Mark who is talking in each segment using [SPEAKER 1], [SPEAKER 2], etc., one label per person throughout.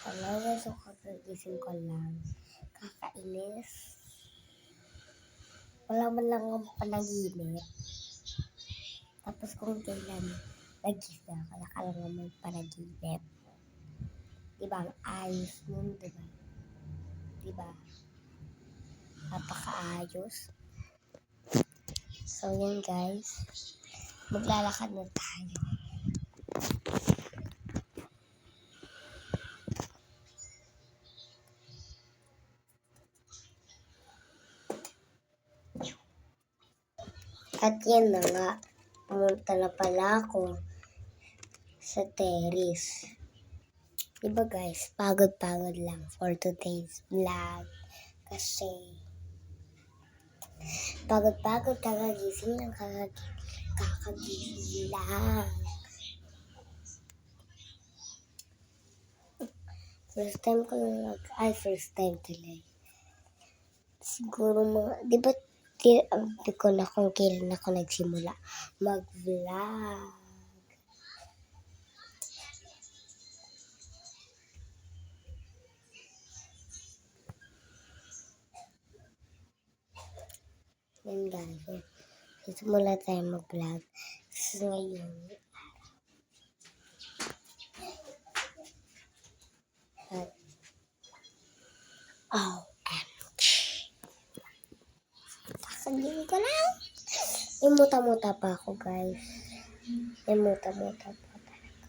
[SPEAKER 1] Hello guys, so kakagising ko lang. Kakainis. Wala man lang ang panaginip. Tapos kung kailan nagising ako, nakala naman panaginip. Diba ang ayos nun, diba? Diba? Napakaayos. So yun guys, maglalakad na tayo. At yan na nga, pumunta na pala ako sa terrace. Diba guys, pagod-pagod lang for today's vlog. Kasi, pagod-pagod, kakagising lang, kakagising lang. First time ko lang first time tuloy. Siguro mga, di ba, hindi ko na kung kailan ako nagsimula mag-vlog. Yan guys, simula tayo mag-vlog. Kasi ngayon, at OMG. Sasabihin ko lang. May muta-muta pa ako guys. May muta-muta pa talaga.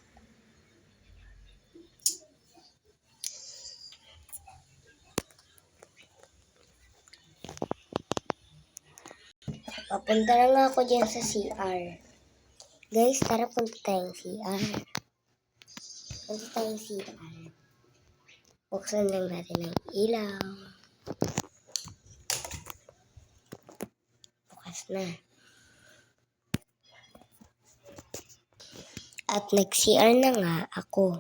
[SPEAKER 1] Papunta na nga ako dyan sa CR. Guys, tara punta tayong CR. Punta tayong CR. Buksan lang natin ang ilaw. Bukas na. At nag-CR na nga ako.